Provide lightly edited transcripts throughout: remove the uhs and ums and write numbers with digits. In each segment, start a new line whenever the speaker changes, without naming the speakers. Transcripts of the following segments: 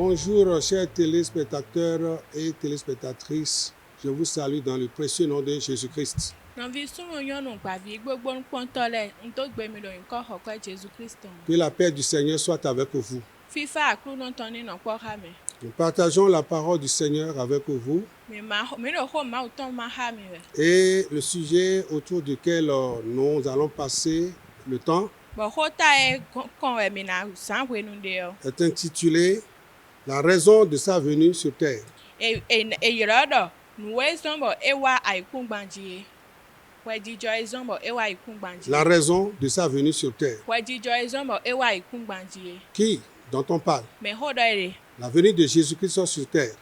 Bonjour, chers téléspectateurs et téléspectatrices. Je vous salue dans le précieux nom de Jésus-Christ. Que la paix du Seigneur soit avec vous. Nous partageons la parole du Seigneur avec vous. Et le sujet autour duquel nous allons passer le temps est intitulé « La raison de sa venue sur terre ». La raison de sa venue sur terre. Qui dont on parle? La venue de Jésus-Christ sur terre.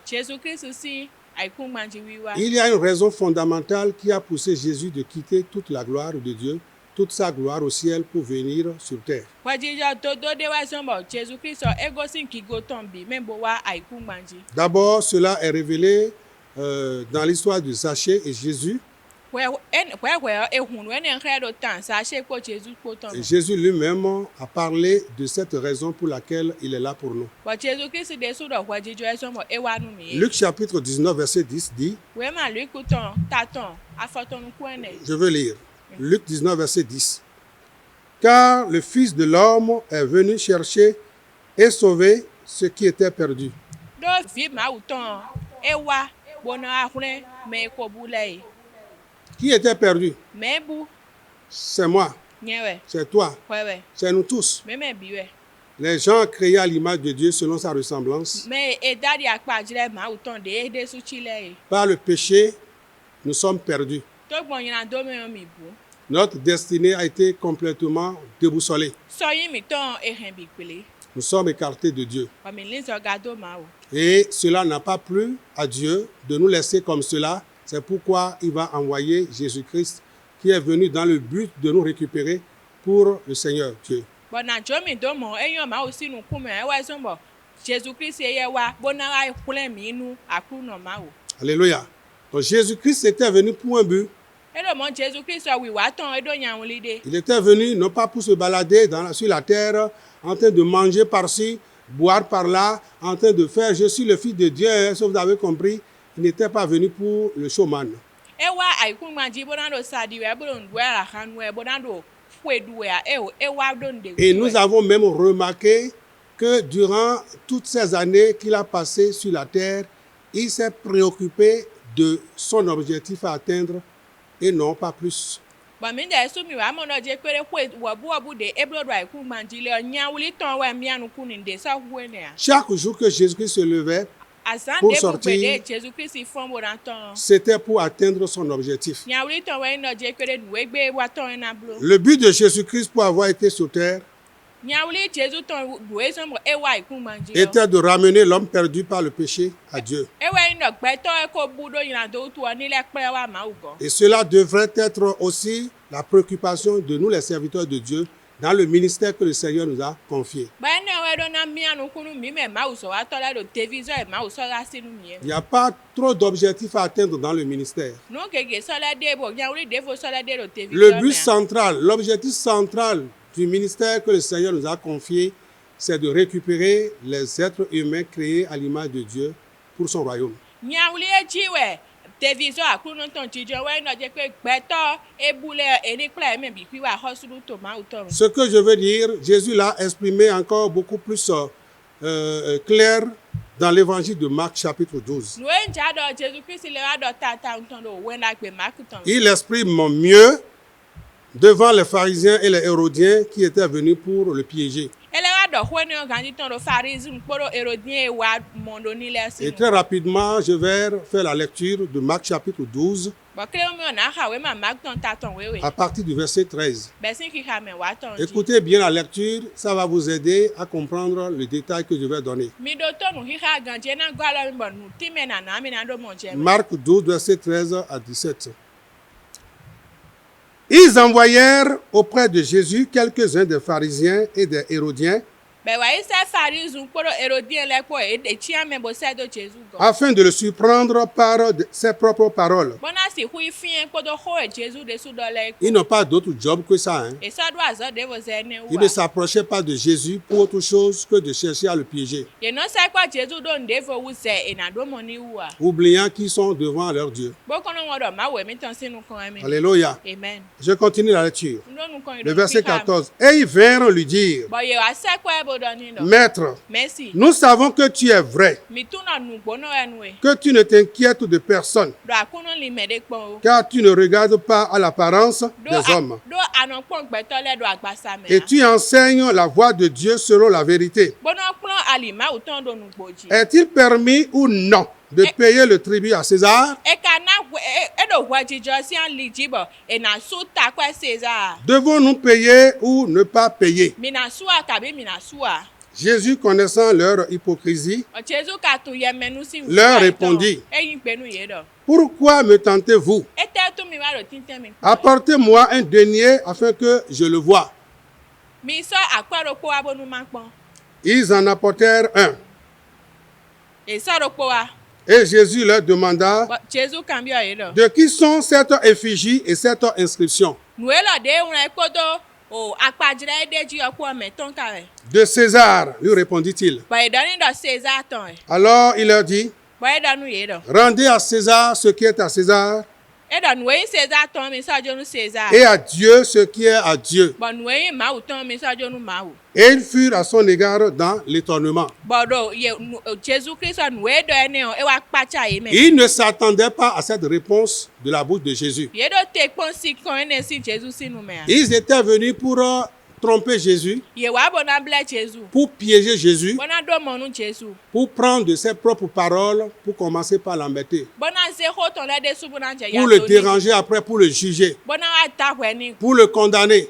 Il y a une raison fondamentale qui a poussé Jésus de quitter toute la gloire de Dieu, toute sa gloire au ciel pour venir sur terre. D'abord, cela est révélé dans l'histoire de Zachée et Jésus. Et Jésus lui-même a parlé de cette raison pour laquelle il est là pour nous. Luc chapitre 19, verset 10 dit, je veux lire, Luc 19, verset 10. Car le Fils de l'homme est venu chercher et sauver ce qui était perdu. Qui était perdu? C'est moi, c'est toi, c'est nous tous. Les gens créés à l'image de Dieu selon sa ressemblance. Par le péché, nous sommes perdus. Notre destinée a été complètement déboussolée. Nous sommes écartés de Dieu. Et cela n'a pas plu à Dieu de nous laisser comme cela. C'est pourquoi il va envoyer Jésus-Christ qui est venu dans le but de nous récupérer pour le Seigneur Dieu. Alléluia. Donc Jésus-Christ était venu pour un but. Il était venu non pas pour se balader sur la terre, en train de manger par-ci, boire par-là, en train de faire « Je suis le Fils de Dieu », si vous avez compris. Il n'était pas venu pour le showman. Et nous avons même remarqué que durant toutes ces années qu'il a passées sur la terre, il s'est préoccupé de son objectif à atteindre et non pas plus. Chaque jour que Jésus-Christ se levait pour sortir, c'était pour atteindre son objectif. Le but de Jésus-Christ pour avoir été sur terre était de ramener l'homme perdu par le péché à Dieu. Et cela devrait être aussi la préoccupation de nous les serviteurs de Dieu dans le ministère que le Seigneur nous a confié. Il n'y a pas trop d'objectifs à atteindre dans le ministère. Le but central, l'objectif central du ministère que le Seigneur nous a confié, c'est de récupérer les êtres humains créés à l'image de Dieu pour son royaume. Ce que je veux dire, Jésus l'a exprimé encore beaucoup plus clair dans l'évangile de Marc chapitre 12. Il exprime mieux devant les pharisiens et les hérodiens qui étaient venus pour le piéger. Et très rapidement, je vais faire la lecture de Marc chapitre 12 à partir du verset 13. Écoutez bien la lecture, ça va vous aider à comprendre le détail que je vais donner. Marc 12, verset 13 à 17. Ils envoyèrent auprès de Jésus quelques-uns des pharisiens et des hérodiens afin de le surprendre par ses propres paroles. Ils n'ont pas d'autre job que ça. Hein. Ils ne s'approchaient pas de Jésus pour autre chose que de chercher à le piéger. Oubliant qu'ils sont devant leur Dieu. Alléluia.
Amen.
Je continue la lecture. Le verset 14. Et ils vinrent lui dire, Maître, nous savons que tu es vrai, que tu ne t'inquiètes de personne, car tu ne regardes pas à l'apparence des hommes. Et tu enseignes la voie de Dieu selon la vérité. Est-il permis ou non de payer le tribut à César? Devons-nous payer ou ne pas payer? Jésus, connaissant leur hypocrisie, leur répondit, pourquoi me tentez-vous? Apportez-moi un denier afin que je le voie. Ils en apportèrent un. Et Jésus leur demanda, de qui sont cette effigie et cette inscription? De César, lui répondit-il. Alors il leur dit, rendez à César ce qui est à César, et à Dieu ce qui est à Dieu. Et ils furent à son égard dans l'étonnement. Ils ne s'attendaient pas à cette réponse de la bouche de Jésus. Ils étaient venus pour tromper Jésus, pour piéger Jésus, pour prendre de ses propres paroles, pour commencer par l'embêter, pour le déranger après, pour le juger, pour le condamner,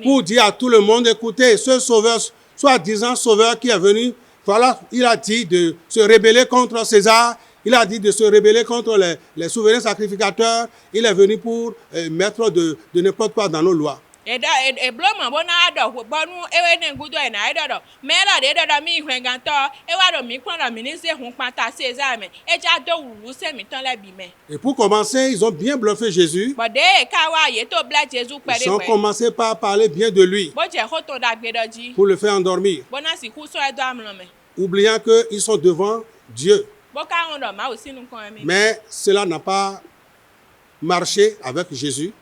pour dire à tout le monde, écoutez, ce sauveur, soi-disant sauveur qui est venu, voilà, il a dit de se rebeller contre César, il a dit de se rebeller contre les souverains sacrificateurs, il est venu pour mettre de n'importe quoi dans nos lois. Et pour commencer, ils ont bien bluffé Jésus. Ils ont commencé par parler bien de lui pour le faire endormir, oubliant qu'ils sont devant Dieu. Mais cela n'a pas marché avec Jésus.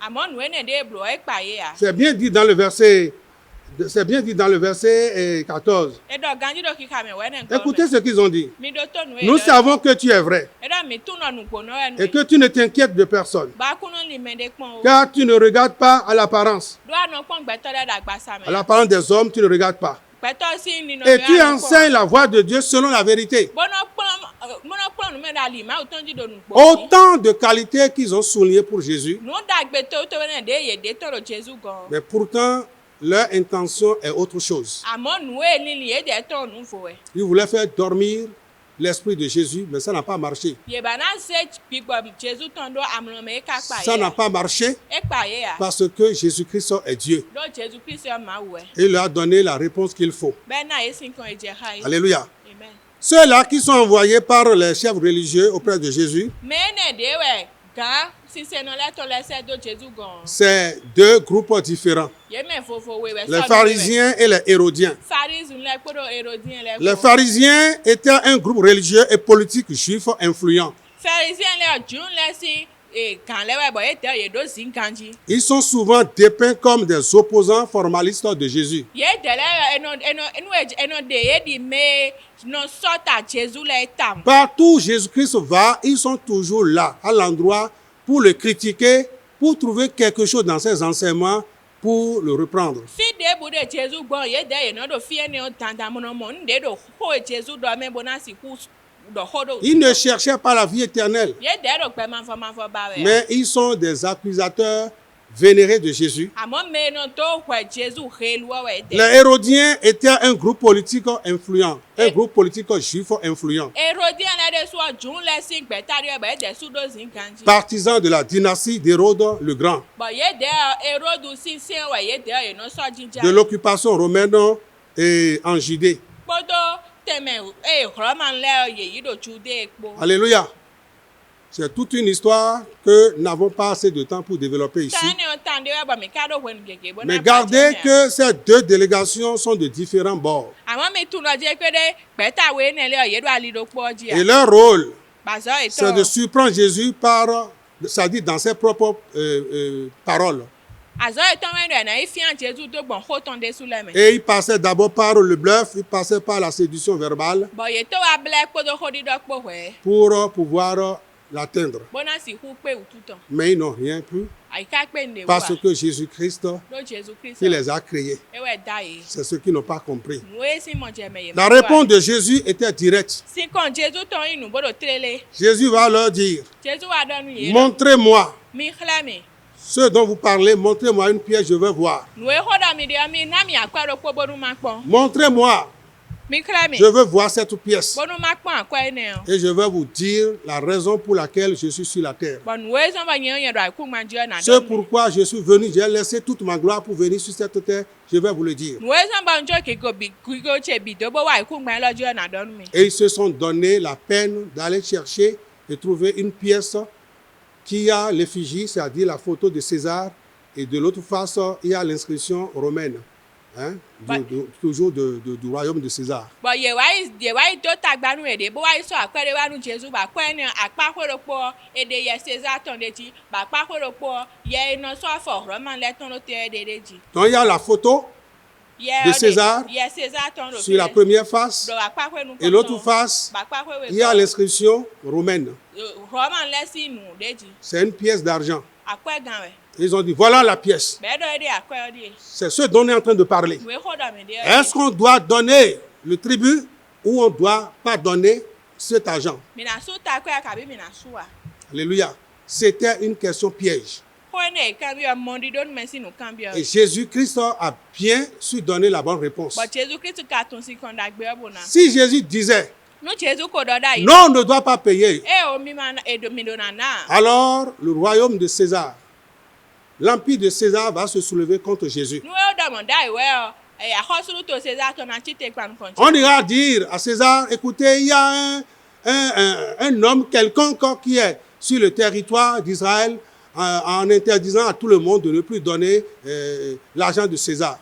C'est bien dit dans le verset 14. Écoutez ce qu'ils ont dit. Nous savons que tu es vrai et que tu ne t'inquiètes de personne, car tu ne regardes pas à l'apparence. À l'apparence des hommes, tu ne regardes pas. Et tu enseignes la voie de Dieu selon la vérité. Autant de qualités qu'ils ont soulignées pour Jésus. Mais pourtant, leur intention est autre chose. Ils voulaient faire dormir l'esprit de Jésus, mais ça n'a pas marché. Ça n'a pas marché parce que Jésus-Christ est Dieu. Et il leur a donné la réponse qu'il faut. Alléluia. Ceux-là qui sont envoyés par les chefs religieux auprès de Jésus, c'est deux groupes différents. Les pharisiens et les hérodiens. Les pharisiens étaient un groupe religieux et politique juif influent. Ils sont souvent dépeints comme des opposants formalistes de Jésus. Partout où Jésus-Christ va, ils sont toujours là, à l'endroit, pour le critiquer, pour trouver quelque chose dans ses enseignements, pour le reprendre. Ils ne cherchaient pas la vie éternelle, mais ils sont des accusateurs vénérés de Jésus. Les Hérodiens étaient un groupe politique influent, un groupe politique juif influent, partisans de la dynastie d'Hérode le Grand, de l'occupation romaine et en Judée. Alléluia. C'est toute une histoire que nous n'avons pas assez de temps pour développer ici. Mais gardez que ces deux délégations sont de différents bords. Et leur rôle, c'est de surprendre Jésus par, c'est-à-dire dans ses propres paroles. Et il passait d'abord par le bluff, il passait par la séduction verbale pour pouvoir l'atteindre. Mais ils n'ont rien pu parce que Jésus-Christ, il les a créés. C'est ce qu'ils n'ont pas compris. La réponse de Jésus était directe. Jésus va leur dire, montrez-moi ce dont vous parlez, montrez-moi une pièce, je veux voir. Montrez-moi. Je veux voir cette pièce. Et je vais vous dire la raison pour laquelle je suis sur la terre. C'est pourquoi je suis venu, j'ai laissé toute ma gloire pour venir sur cette terre. Je vais vous le dire. Et ils se sont donné la peine d'aller chercher et trouver une pièce qui a l'effigie, c'est-à-dire la photo de César, et de l'autre face, il y a l'inscription romaine. Hein, toujours du royaume de César. Donc il y a la photo de César sur la première face et l'autre face, il y a l'inscription romaine. C'est une pièce d'argent. Ils ont dit, voilà la pièce. C'est ce dont on est en train de parler. Est-ce qu'on doit donner le tribut ou on ne doit pas donner cet argent? Alléluia. C'était une question piège. Et Jésus-Christ a bien su donner la bonne réponse. Si Jésus disait, non, on ne doit pas payer, alors le royaume de César, l'empire de César va se soulever contre Jésus. On ira dire à César, écoutez, il y a un homme quelconque qui est sur le territoire d'Israël en interdisant à tout le monde de ne plus donner l'argent de César.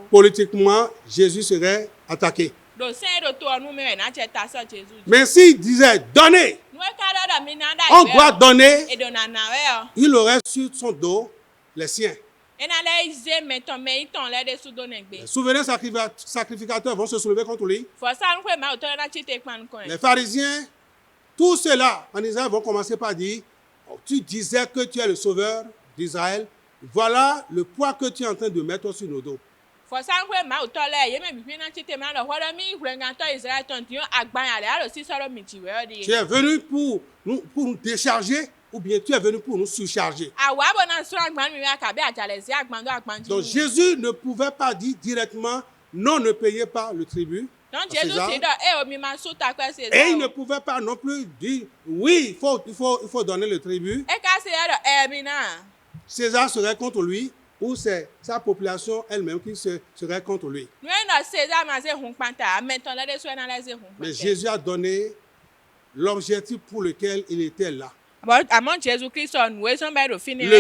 Politiquement, Jésus serait attaqué. Mais s'il disait donner, on doit donner, il aurait sur son dos les siens. Les souverains sacrificateurs vont se soulever contre lui. Les pharisiens, tous ceux-là en Israël vont commencer par dire, tu disais que tu es le sauveur d'Israël, voilà le poids que tu es en train de mettre sur nos dos. Tu es venu pour nous décharger ou bien tu es venu pour nous surcharger. Donc Jésus ne pouvait pas dire directement non, ne payez pas le tribut. Et il ne pouvait pas non plus dire oui, il faut donner le tribut. César serait contre lui ou c'est sa population elle-même qui serait contre lui. Mais Jésus a donné l'objectif pour lequel il était là. Le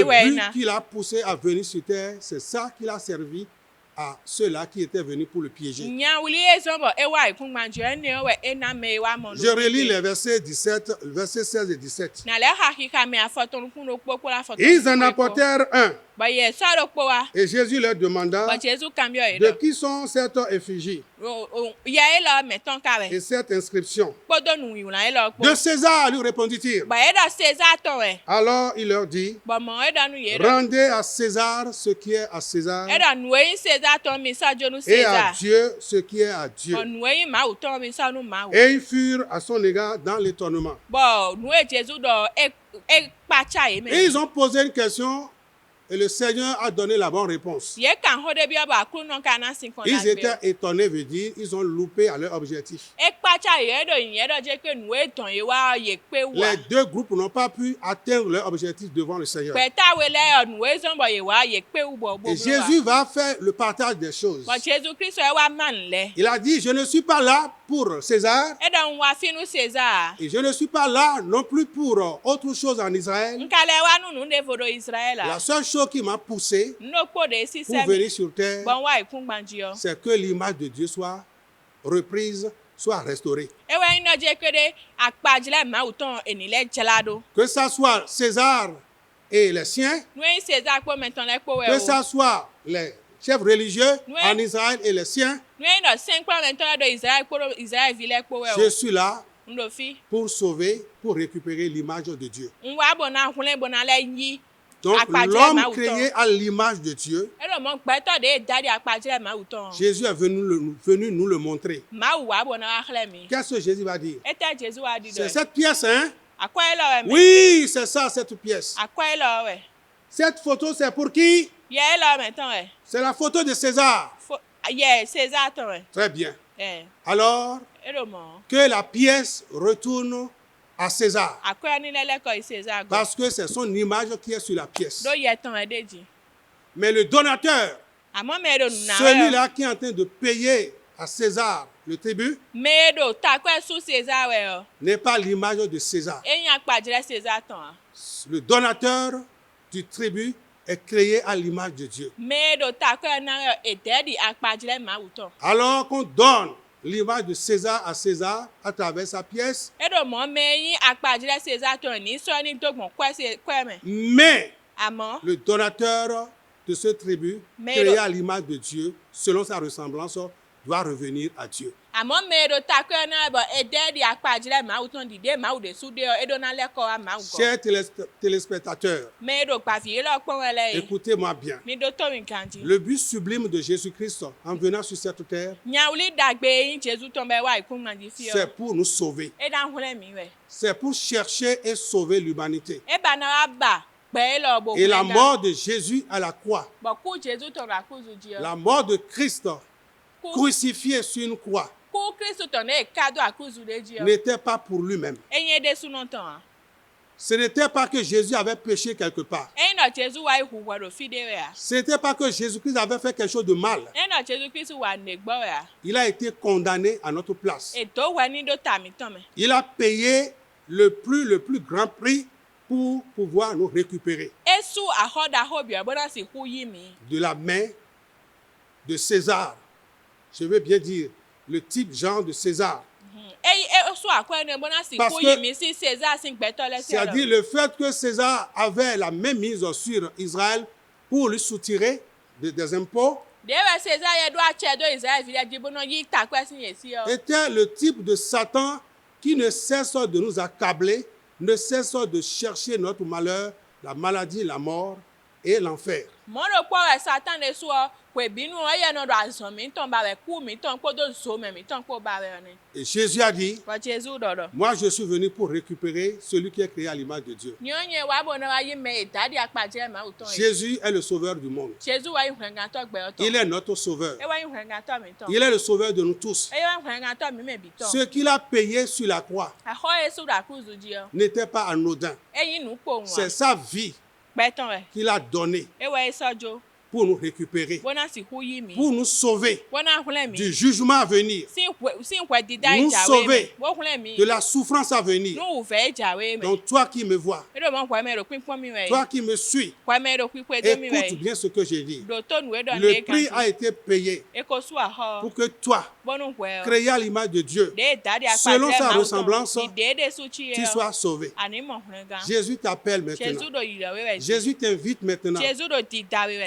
but qu'il a poussé à venir sur terre, c'est ça qu'il a servi à ceux-là qui étaient venus pour le piéger. Je relis les versets 16 et 17. Ils en apportèrent un. Et Jésus leur demanda, de qui sont cette effigie et cette inscription? De César, lui répondit-il. Alors il leur dit, rendez à César ce qui est à César et à Dieu ce qui est à Dieu. Et ils furent à son égard dans l'étonnement. Et ils ont posé une question Et le Seigneur a donné la bonne réponse.
Ils
étaient étonnés, veut dire, ils ont loupé à leur objectif. Les deux groupes n'ont pas pu atteindre leur objectif devant le Seigneur. Et Jésus va faire le partage des choses. Il a dit, je ne suis pas là pour César. Et je ne suis pas là non plus pour autre chose en Israël. La seule chose qui m'a poussé pour venir sur terre, c'est que l'image de Dieu soit reprise, soit restaurée. Que ça soit César et les siens, que ça soit les chefs religieux en Israël et les siens, je suis là pour sauver, pour récupérer l'image de Dieu. Donc l'homme créé à l'image de Dieu, Jésus est venu nous le montrer. Qu'est-ce que Jésus va dire? C'est cette pièce, hein? Oui, c'est ça, cette pièce. Cette photo, c'est pour qui? C'est la photo de César. Très bien. Alors, que la pièce retourne à César. Parce que c'est son image qui est sur la pièce. Mais le donateur, celui-là qui est en train de payer à César le tribut, n'est pas l'image de César. Le donateur du tribut est créé à l'image de Dieu. Alors qu'on donne l'image de César à travers sa pièce. Mais le donateur de ce tribut, créé à l'image de Dieu, selon sa ressemblance, doit revenir à Dieu. Chers téléspectateurs, écoutez-moi bien. Le but sublime de Jésus-Christ en venant sur cette terre, c'est pour nous sauver. C'est pour chercher et sauver l'humanité. Et la mort de Jésus à la croix, la mort de Christ crucifié sur une croix, n'était pas pour lui-même. Ce n'était pas que Jésus avait péché quelque part. Ce n'était pas que Jésus-Christ avait fait quelque chose de mal. Il a été condamné à notre place. Il a payé le plus grand prix pour pouvoir nous récupérer de la main de César. Je veux bien dire le type genre de César. Parce que, c'est-à-dire le fait que César avait la main mise sur Israël pour lui soutirer des impôts, était le type de Satan qui ne cesse de nous accabler, ne cesse de chercher notre malheur, la maladie, la mort et l'enfer. Et Jésus a dit, moi je suis venu pour récupérer celui qui est créé à l'image de Dieu. Jésus est le sauveur du monde. Il est notre sauveur. Il est le sauveur de nous tous. Ce qu'il a payé sur la croix n'était pas anodin. C'est sa vie qu'il a donnée pour nous récupérer, pour nous sauver du jugement à venir, nous sauver de la souffrance à venir. Donc toi qui me vois, toi qui me suis, écoute bien ce que j'ai dit. Le prix a été payé pour que toi, créé à l'image de Dieu, selon sa ressemblance, tu sois sauvé. Jésus t'appelle maintenant. Jésus t'invite maintenant.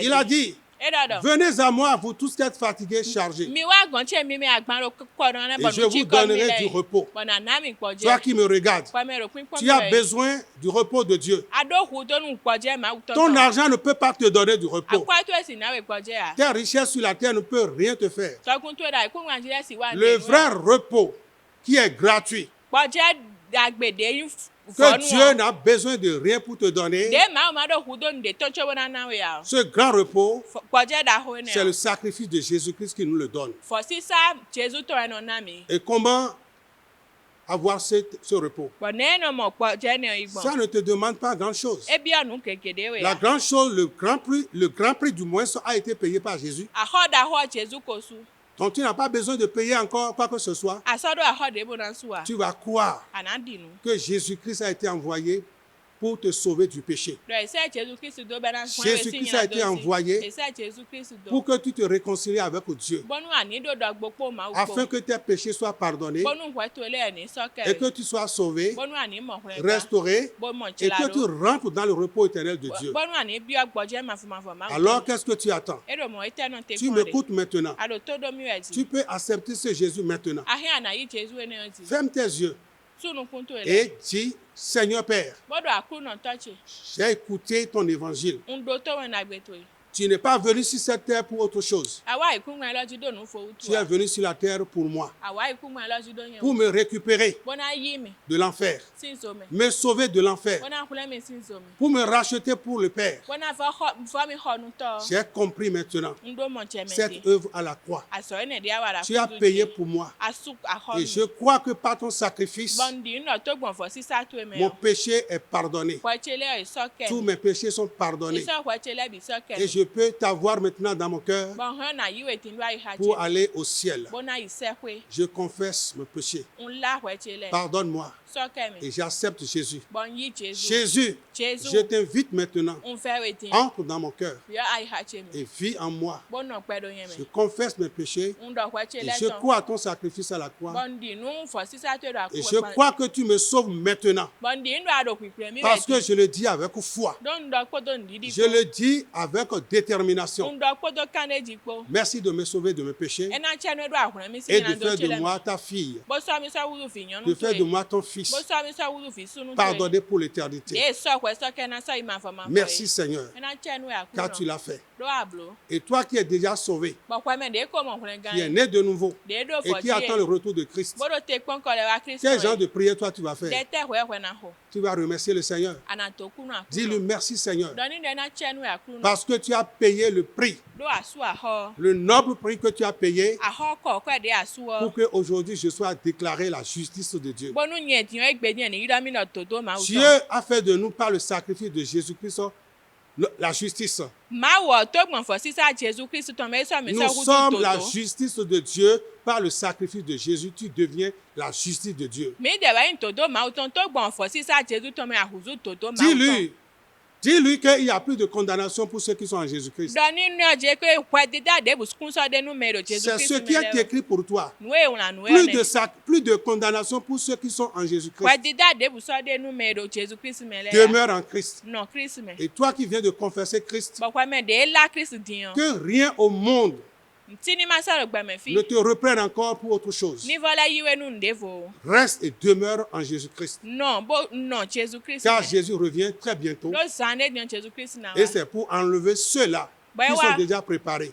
Il a dit, venez à moi, vous tous qui êtes fatigués, chargés, et je vous donnerai du repos. Toi qui me regardes, tu as besoin du repos de Dieu. Ton argent ne peut pas te donner du repos. Tes richesses sur la terre ne peuvent rien te faire. Le vrai repos qui est gratuit, que Dieu n'a besoin de rien pour te donner. Ce grand repos, c'est le sacrifice de Jésus-Christ qui nous le donne. Et comment avoir ce repos? Ça ne te demande pas grand-chose. La grande chose, le grand prix du moins a été payé par Jésus. Donc tu n'as pas besoin de payer encore quoi que ce soit. Tu vas croire que Jésus-Christ a été envoyé pour te sauver du péché. Jésus-Christ a été envoyé pour que tu te réconcilies avec Dieu, afin que tes péchés soient pardonnés et que tu sois sauvé, restauré et que tu rentres dans le repos éternel de Dieu. Alors qu'est-ce que tu attends? Tu m'écoutes maintenant. Tu peux accepter ce Jésus maintenant. Ferme tes yeux et dis: Seigneur Père, j'ai écouté ton évangile. Tu n'es pas venu sur cette terre pour autre chose. Tu es venu sur la terre pour moi, pour me récupérer de l'enfer, me sauver de l'enfer, pour me racheter pour le Père. J'ai compris maintenant cette œuvre à la croix. Tu as payé pour moi. Et je crois que par ton sacrifice, mon péché est pardonné. Tous mes péchés sont pardonnés. Et je peux t'avoir maintenant dans mon cœur pour aller au ciel. Je confesse mes péchés. Pardonne-moi. Et j'accepte Jésus. Jésus, je t'invite maintenant. Entre dans mon cœur et vis en moi. Je confesse mes péchés et je crois à ton sacrifice à la croix. Et je crois que tu me sauves maintenant. Parce que je le dis avec foi. Je le dis avec détermination. Merci de me sauver de mes péchés et de faire de moi ta fille, de faire de moi ton fils, pardonné pour l'éternité. Merci Seigneur, car tu l'as fait. Et toi qui es déjà sauvé, qui es né de nouveau et qui attend le retour de Christ, quel genre de prière toi tu vas faire? Tu vas remercier le Seigneur. Dis-lui merci Seigneur, parce que tu as payé le prix, le noble prix que tu as payé pour qu'aujourd'hui je sois déclaré la justice de Dieu. Dieu a fait de nous par le sacrifice de Jésus-Christ la justice. Nous sommes la justice de Dieu par le sacrifice de Jésus. Tu deviens la justice de Dieu. Dis-lui qu'il n'y a plus de condamnation pour ceux qui sont en Jésus-Christ. C'est ce qui est écrit pour toi. Plus de condamnation pour ceux qui sont en Jésus-Christ. Demeure en Christ. Et toi qui viens de confesser Christ, que rien au monde ne te reprenne encore pour autre chose. Reste et demeure en Jésus-Christ. Car Jésus revient très bientôt. Et c'est pour enlever ceux-là qui sont déjà préparés.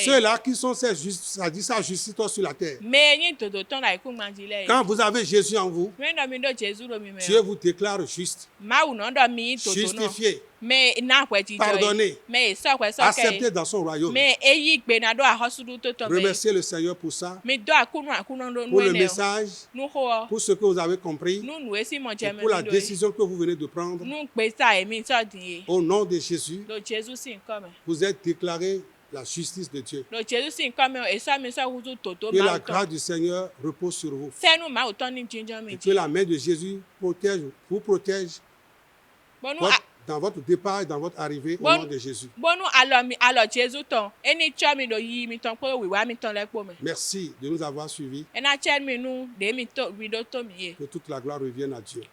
Ceux-là qui sont sa justice sur la terre. Quand vous avez Jésus en vous, Dieu vous déclare juste, justifié, pardonné, accepté dans son royaume. Remerciez le Seigneur pour ça, pour le message, pour ce que vous avez compris, et pour la décision que vous venez de prendre. Au nom de Jésus, vous êtes déclaré la justice de Dieu. Que la grâce du Seigneur repose sur vous. Et que la main de Jésus vous protège dans votre départ et dans votre arrivée au nom de Jésus. Merci de nous avoir suivis. Que toute la gloire revienne à Dieu.